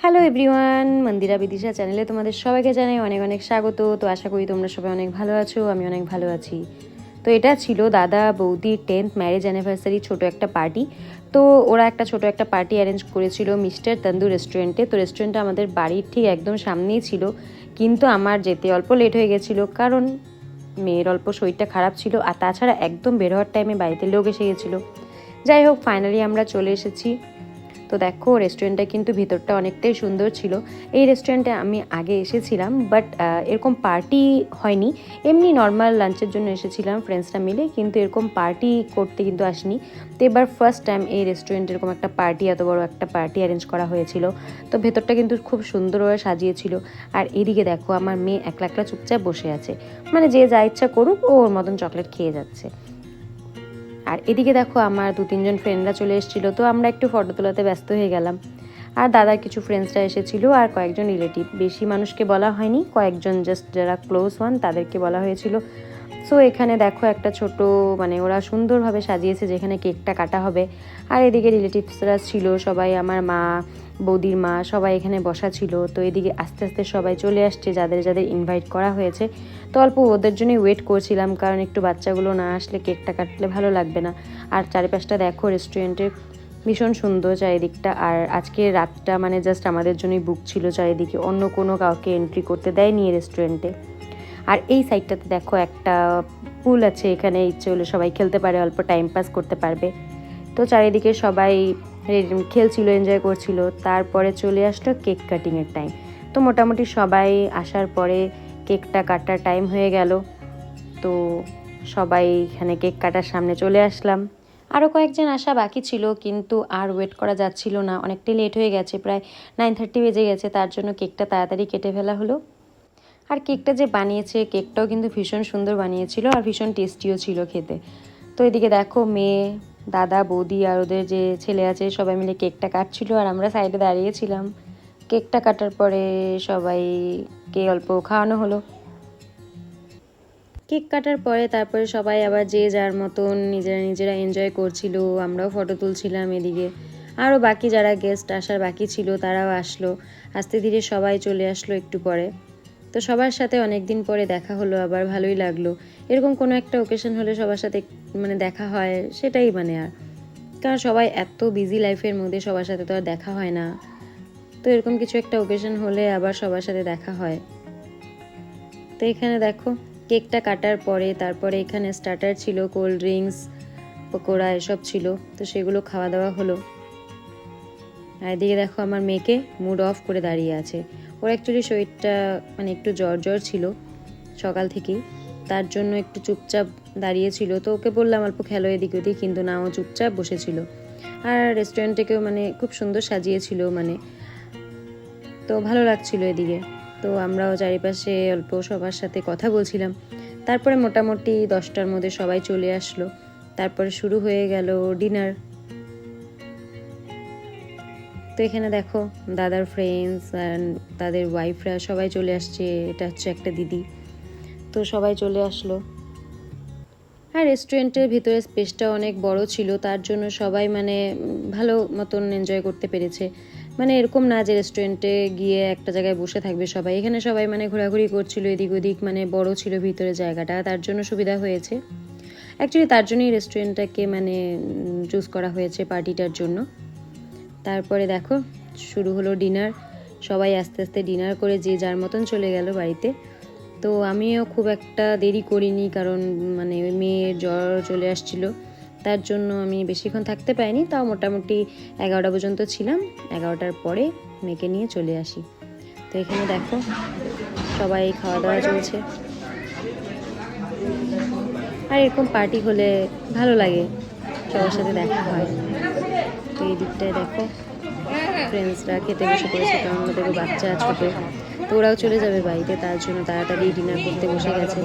Hello everyone, মন্দিরা বিদিশা চ্যানেলে তোমাদের সবাইকে জানাই অনেক অনেক স্বাগত। তো আশা করি তোমরা সবাই অনেক ভালো আছো, আমি অনেক ভালো আছি। তো এটা ছিল দাদা বৌদির 10th ম্যারেজ অ্যানিভার্সারি ছোট একটা পার্টি। তো ওরা একটা ছোট একটা পার্টি অ্যারেঞ্জ করেছিল মিস্টার তন্দুর রেস্টুরেন্টে। তো রেস্টুরেন্টটা আমাদের বাড়ির ঠিক একদম সামনেই ছিল, কিন্তু আমার যেতে অল্প লেট হয়ে গেছিলো কারণ মেয়ের অল্প শরীরটা খারাপ ছিল, আর তাছাড়া একদম বের হওয়ার টাইমে বাড়িতে লোক এসে গেছিলো। যাই হোক, ফাইনালি আমরা চলে এসেছি। তো দেখো, রেস্টুরেন্টটা কিন্তু ভিতরটা অনেকটাই সুন্দর ছিল। এই রেস্টুরেন্টে আমি আগে এসেছিলাম, বাট এরকম পার্টি হয়নি, এমনি নর্মাল লাঞ্চের জন্য এসেছিলাম ফ্রেন্ডসরা মিলে, কিন্তু এরকম পার্টি করতে কিন্তু আসিনি। তো এবার ফার্স্ট টাইম এই রেস্টুরেন্টে এরকম একটা পার্টি, এত বড় একটা পার্টি অ্যারেঞ্জ করা হয়েছিল। তো ভেতরটা কিন্তু খুব সুন্দরভাবে সাজিয়েছিল। আর এদিকে দেখো, আমার মেয়ে একলা একলা চুপচাপ বসে আছে, মানে যে যা ইচ্ছা করুক ও ওর মতন চকলেট খেয়ে যাচ্ছে। আর এদিকে দেখো, আমার 2-3 জন ফ্রেন্ডরা চলে এসেছিলো, তো আমরা একটু ফটো তোলাতে ব্যস্ত হয়ে গেলাম। আর দাদার কিছু ফ্রেন্ডসরা এসেছিলো, আর কয়েকজন রিলেটিভ, বেশি মানুষকে বলা হয়নি, কয়েকজন জাস্ট যারা ক্লোজ ওয়ান তাদেরকে বলা হয়েছিল। সো এখানে দেখো একটা ছোট, মানে ওরা সুন্দরভাবে সাজিয়েছে যেখানে কেকটা কাটা হবে। আর এদিকে রিলেটিভসরা ছিল সবাই, আমার মা, বৌদির মা, সবাই এখানে বসা ছিল। তো এদিকে আস্তে আস্তে সবাই চলে আসছে যাদের যাদের ইনভাইট করা হয়েছে। তো অল্প ওদের জন্যই ওয়েট করছিলাম, কারণ একটু বাচ্চাগুলো না আসলে কেকটা কাটলে ভালো লাগবে না। আর চারিপাশটা দেখো, রেস্টুরেন্টের ভীষণ সুন্দর চারিদিকটা। আর আজকে রাতটা মানে জাস্ট আমাদের জন্যই বুক ছিল চারিদিকে, অন্য কোনো কাউকে এন্ট্রি করতে দেয়নি এই রেস্টুরেন্টে। আর এই সাইডটাতে দেখো একটা পুল আছে, এখানে ইচ্ছে হলে সবাই খেলতে পারে, অল্প টাইম পাস করতে পারবে। তো চারিদিকে সবাই খেলছিল, এনজয় করছিল। তারপরে চলে আসলো কেক কাটিংয়ের টাইম। তো মোটামুটি সবাই আসার পরে কেকটা কাটার টাইম হয়ে গেল। তো সবাই এখানে কেক কাটার সামনে চলে আসলাম। আরও কয়েকজন আসা বাকি ছিল, কিন্তু আর ওয়েট করা যাচ্ছিল না, অনেকটাই লেট হয়ে গেছে, প্রায় 9:30 বেজে গেছে। তার জন্য কেকটা তাড়াতাড়ি কেটে ফেলা হলো। আর কেকটা যে বানিয়েছে, কেকটাও কিন্তু ভীষণ সুন্দর বানিয়েছিল, আর ভীষণ টেস্টিও ছিল খেতে। তো এদিকে দেখো, মেয়ে, দাদা, বৌদি আর ওদের যে ছেলে আছে সবাই মিলে কেকটা কাটছিল, আর আমরা সাইডে দাঁড়িয়েছিলাম। কেকটা কাটার পরে সবাইকে অল্প খাওয়ানো হলো। কেক কাটার পরে তারপরে সবাই আবার যে যার মতন নিজেরা নিজেরা এনজয় করছিল, আমরাও ফটো তুলছিলাম। এদিকে আরও বাকি যারা গেস্ট আসার বাকি ছিল তারাও আসলো, আস্তে ধীরে সবাই চলে আসলো একটু পরে। তো সবার সাথে অনেক দিন পরে দেখা হলো, আবার ভালোই লাগলো। এরকম কোনো একটা ওকেশন হলে সবার সাথে মানে দেখা হয়, সেটাই মানে। আর কারণ সবাই এত বিজি লাইফের মধ্যে সবার সাথে তো আর দেখা হয় না। তো এরকম কিছু একটা ওকেশন হলে আবার সবার সাথে দেখা হয়। তো এখানে দেখো, কেকটা কাটার পরে তারপরে এখানে স্টার্টার ছিল, কোল্ড ড্রিঙ্কস, পকোড়া এসব ছিল। তো সেগুলো খাওয়া দাওয়া হলো। আর এদিকে দেখো, আমার মেয়েকে মুড অফ করে দাঁড়িয়ে আছে। ওর অ্যাকচুয়ালি শরীরটা মানে একটু জ্বর জ্বর ছিল সকাল থেকেই, তার জন্য একটু চুপচাপ দাঁড়িয়েছিল। তো ওকে বললাম অল্প খেলো এদিক ওদিক, কিন্তু না, ও চুপচাপ বসেছিল। আর রেস্টুরেন্টটাকেও মানে খুব সুন্দর সাজিয়েছিল, মানে তো ভালো লাগছিল এদিকে। তো আমরাও চারিপাশে অল্প সবার সাথে কথা বলছিলাম। তারপরে মোটামুটি 10টার মধ্যে সবাই চলে আসলো। তারপরে শুরু হয়ে গেল ডিনার। তো এখানে দেখো, দাদার ফ্রেন্ডস অ্যান্ড তাদের ওয়াইফরা সবাই চলে আসছে। এটা হচ্ছে একটা দিদি। তো সবাই চলে আসলো। আর রেস্টুরেন্টের ভিতরে স্পেসটা অনেক বড় ছিল, তার জন্য সবাই মানে ভালো মতন এনজয় করতে পেরেছে। মানে এরকম না যে রেস্টুরেন্টে গিয়ে একটা জায়গায় বসে থাকবে সবাই, এখানে সবাই মানে ঘোরাঘুরি করছিল এদিক ওদিক, মানে বড় ছিল ভিতরে জায়গাটা, তার জন্য সুবিধা হয়েছে। অ্যাকচুয়ালি তার জন্যই রেস্টুরেন্টটাকে মানে চুজ করা হয়েছে পার্টিটার জন্য। তারপরে দেখো, শুরু হলো ডিনার। সবাই আস্তে আস্তে ডিনার করে যে যার মতন চলে গেল বাড়িতে। তো আমিও খুব একটা দেরি করিনি, কারণ মানে মেয়ের জ্বর চলে আসছিল, তার জন্য আমি বেশিক্ষণ থাকতে পারিনি। তাও মোটামুটি 11টা পর্যন্ত ছিলাম, 11টার পরে মেয়েকে নিয়ে চলে আসি। তো এখানে দেখো, সবাই খাওয়া দাওয়া চলছে। আর এরকম পার্টি হলে ভালো লাগে, সবার সাথে দেখা হয়। তো এই দিকটায় দেখো, ফ্রেন্ডসরা খেতে বসে পড়েছে, কারণ ওদেরও বাচ্চা ছোটো। তো ওরাও চলে যাবে বাড়িতে, তার জন্য তাড়াতাড়ি ডিনার করতে বসে গেছে।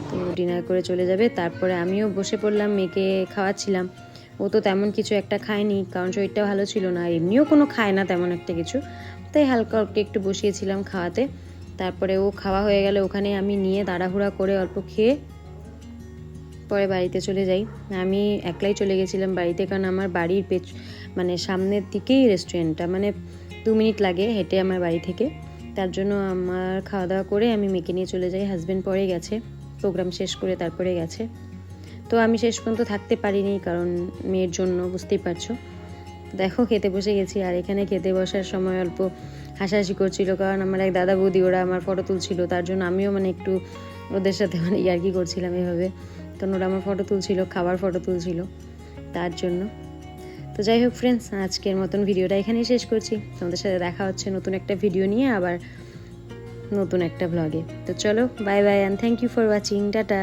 তো ডিনার করে চলে যাবে। তারপরে আমিও বসে পড়লাম, মেয়েকে খাওয়াচ্ছিলাম। ও তো তেমন কিছু একটা খায়নি, কারণ শরীরটা ভালো ছিল না, এমনিও কোনো খায় না তেমন একটা কিছু, তাই হালকা ওকে একটু বসিয়েছিলাম খাওয়াতে। তারপরে ও খাওয়া হয়ে গেলে ওখানে আমি নিয়ে তাড়াহুড়া করে অল্প খেয়ে পরে বাড়িতে চলে যাই। আমি একলাই চলে গেছিলাম বাড়িতে, কারণ আমার বাড়ির মানে সামনের দিকেই রেস্টুরেন্টটা, মানে 2 মিনিট লাগে হেঁটে আমার বাড়ি থেকে। তার জন্য আমার খাওয়া দাওয়া করে আমি মেয়েকে নিয়ে চলে যাই। হাজব্যান্ড পরে গেছে, প্রোগ্রাম শেষ করে তারপরে গেছে। তো আমি শেষ পর্যন্ত থাকতে পারিনি, কারণ মেয়ের জন্য, বুঝতেই পারছো। দেখো খেতে বসে গেছি, আর এখানে খেতে বসার সময় অল্প হাসাহাসি করছিল, কারণ আমার এক দাদা বৌদি ওরা আমার ফটো তুলছিল, তার জন্য আমিও মানে একটু ওদের সাথে মানে ইয়ার্কি করছিলাম এভাবে, কারণ ওরা আমার ফটো তুলছিল, খাবার ফটো তুলছিল, তার জন্য। তো যাই হোক ফ্রেন্ডস, আজকের মতন ভিডিওটা এখানেই শেষ করছি। তোমাদের সাথে দেখা হচ্ছে নতুন একটা ভিডিও নিয়ে, আবার নতুন একটা ব্লগে। তো চলো, bye bye and thank you for watching, tata.